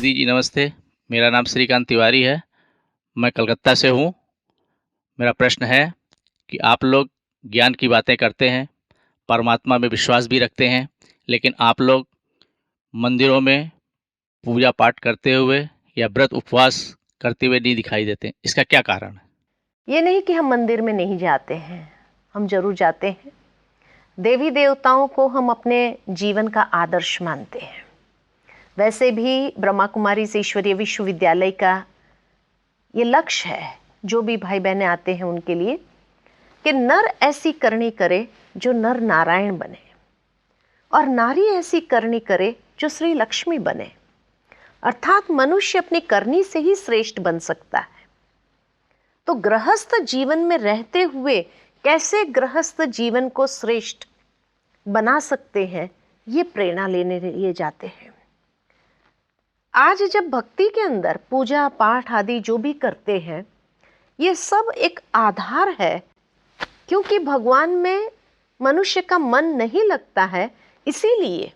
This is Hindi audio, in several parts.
दीदी जी नमस्ते। मेरा नाम श्रीकांत तिवारी है। मैं कलकत्ता से हूँ। मेरा प्रश्न है कि आप लोग ज्ञान की बातें करते हैं, परमात्मा में विश्वास भी रखते हैं, लेकिन आप लोग मंदिरों में पूजा पाठ करते हुए या व्रत उपवास करते हुए नहीं दिखाई देते। इसका क्या कारण है? ये नहीं कि हम मंदिर में नहीं जाते हैं, हम जरूर जाते हैं। देवी देवताओं को हम अपने जीवन का आदर्श मानते हैं। वैसे भी ब्रह्मा कुमारी से ईश्वरीय विश्वविद्यालय का ये लक्ष्य है, जो भी भाई बहनें आते हैं उनके लिए, कि नर ऐसी करनी करे जो नर नारायण बने और नारी ऐसी करनी करे जो श्री लक्ष्मी बने। अर्थात मनुष्य अपनी करनी से ही श्रेष्ठ बन सकता है। तो गृहस्थ जीवन में रहते हुए कैसे गृहस्थ जीवन को श्रेष्ठ बना सकते हैं, ये प्रेरणा लेने लिए जाते हैं। आज जब भक्ति के अंदर पूजा पाठ आदि जो भी करते हैं, ये सब एक आधार है, क्योंकि भगवान में मनुष्य का मन नहीं लगता है। इसीलिए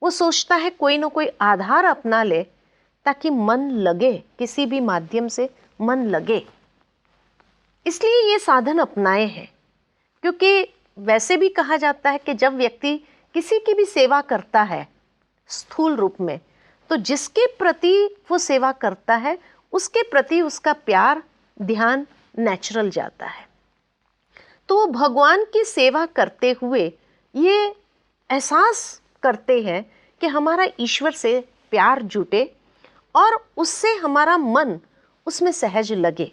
वो सोचता है कोई ना कोई आधार अपना ले ताकि मन लगे, किसी भी माध्यम से मन लगे। इसलिए ये साधन अपनाए हैं, क्योंकि वैसे भी कहा जाता है कि जब व्यक्ति किसी की भी सेवा करता है स्थूल रूप में, तो जिसके प्रति वो सेवा करता है उसके प्रति उसका प्यार ध्यान नेचुरल जाता है। तो वो भगवान की सेवा करते हुए ये एहसास करते हैं कि हमारा ईश्वर से प्यार जुटे और उससे हमारा मन उसमें सहज लगे।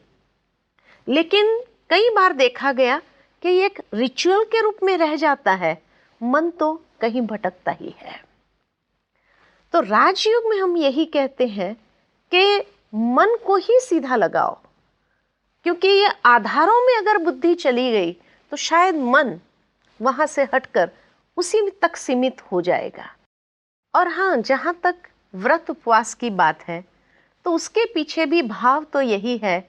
लेकिन कई बार देखा गया कि ये एक रिचुअल के रूप में रह जाता है, मन तो कहीं भटकता ही है। तो राजयोग में हम यही कहते हैं कि मन को ही सीधा लगाओ, क्योंकि ये आधारों में अगर बुद्धि चली गई तो शायद मन वहां से हटकर उसी तक सीमित हो जाएगा। और हाँ, जहां तक व्रत उपवास की बात है, तो उसके पीछे भी भाव तो यही है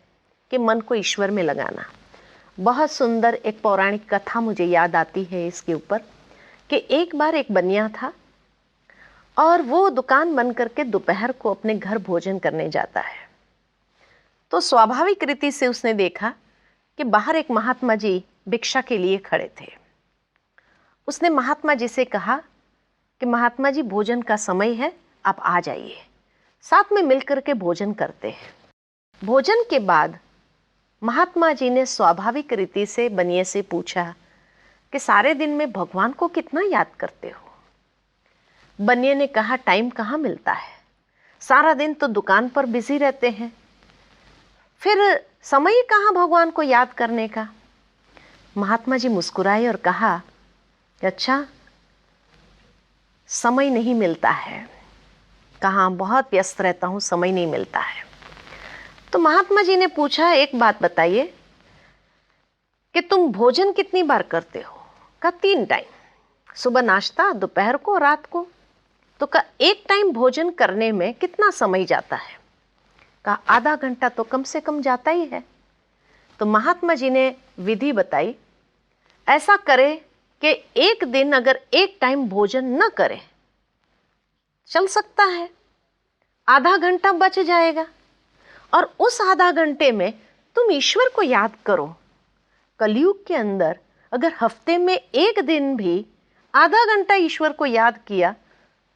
कि मन को ईश्वर में लगाना। बहुत सुंदर एक पौराणिक कथा मुझे याद आती है इसके ऊपर, कि एक बार एक बनिया था और वो दुकान बंद करके दोपहर को अपने घर भोजन करने जाता है। तो स्वाभाविक रीति से उसने देखा कि बाहर एक महात्मा जी भिक्षा के लिए खड़े थे। उसने महात्मा जी से कहा कि महात्मा जी, भोजन का समय है, आप आ जाइए, साथ में मिलकर के भोजन करते हैं। भोजन के बाद महात्मा जी ने स्वाभाविक रीति से बनिए से पूछा कि सारे दिन में भगवान को कितना याद करते हो? बनिए ने कहा, टाइम कहाँ मिलता है, सारा दिन तो दुकान पर बिजी रहते हैं, फिर समय कहाँ भगवान को याद करने का। महात्मा जी मुस्कुराए और कहा कि अच्छा, समय नहीं मिलता है, कहाँ बहुत व्यस्त रहता हूँ, समय नहीं मिलता है। तो महात्मा जी ने पूछा, एक बात बताइए कि तुम भोजन कितनी बार करते हो? कहा 3 टाइम, सुबह नाश्ता, दोपहर को, रात को। तो कहा एक टाइम भोजन करने में कितना समय जाता है? कहा आधा घंटा तो कम से कम जाता ही है। तो महात्मा जी ने विधि बताई, ऐसा करे कि एक दिन अगर एक टाइम भोजन न करे, चल सकता है, आधा घंटा बच जाएगा, और उस आधा घंटे में तुम ईश्वर को याद करो। कलयुग के अंदर अगर हफ्ते में एक दिन भी आधा घंटा ईश्वर को याद किया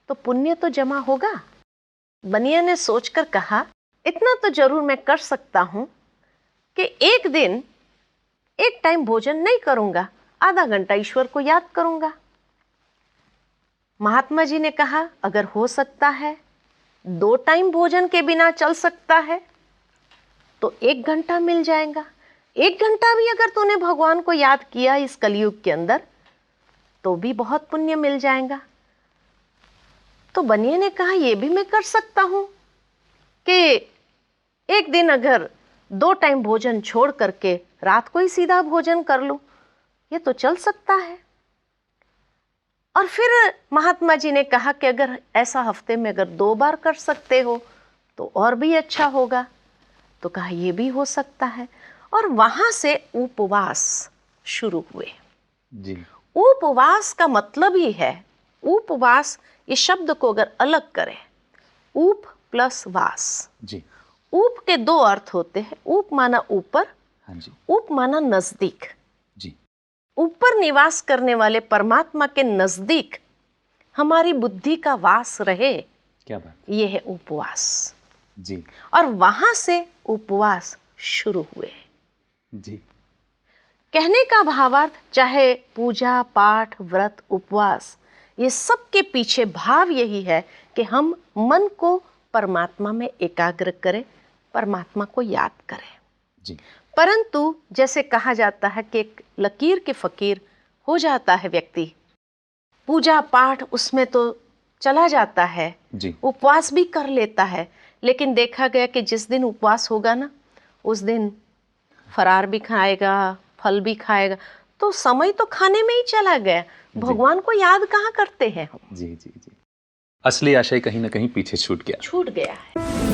तो पुण्य तो जमा होगा। बनिया ने सोचकर कहा, इतना तो जरूर मैं कर सकता हूं कि एक दिन एक टाइम भोजन नहीं करूंगा, आधा घंटा ईश्वर को याद करूंगा। महात्मा जी ने कहा, अगर हो सकता है 2 टाइम भोजन के बिना चल सकता है तो 1 घंटा मिल जाएगा। 1 घंटा भी अगर तूने भगवान को याद किया इस कलयुग के अंदर तो भी बहुत पुण्य मिल जाएगा। तो बनिए ने कहा, यह भी मैं कर सकता हूं कि एक दिन अगर 2 टाइम भोजन छोड़ करके रात को ही सीधा भोजन कर लूं, ये तो चल सकता है। और फिर महात्मा जी ने कहा कि अगर ऐसा हफ्ते में अगर 2 बार कर सकते हो तो और भी अच्छा होगा। तो कहा यह भी हो सकता है। और वहां से उपवास शुरू हुए। जी। उपवास का मतलब ही है, उपवास, ये शब्द को अगर अलग करें ऊप प्लस वास। जी। ऊप के दो अर्थ होते हैं। ऊप माना ऊपर, हाँ जी। ऊप माना नजदीक। जी। ऊपर निवास करने वाले परमात्मा के नजदीक हमारी बुद्धि का वास रहे, क्या बात। ये है उपवास। जी। और वहां से उपवास शुरू हुए। जी। कहने का भावार्थ, चाहे पूजा पाठ व्रत उपवास, ये सब के पीछे भाव यही है कि हम मन को परमात्मा में एकाग्र करें, परमात्मा को याद करें। जी। परंतु जैसे कहा जाता है कि एक लकीर के फकीर हो जाता है व्यक्ति, पूजा पाठ उसमें तो चला जाता है, जी। उपवास भी कर लेता है, लेकिन देखा गया कि जिस दिन उपवास होगा ना, उस दिन फरार भी खाएगा, फल भी खाएगा, तो समय तो खाने में ही चला गया। भगवान को याद कहाँ करते हैं हम। जी। जी। जी। असली आशय कहीं ना कहीं पीछे छूट गया। छूट गया है।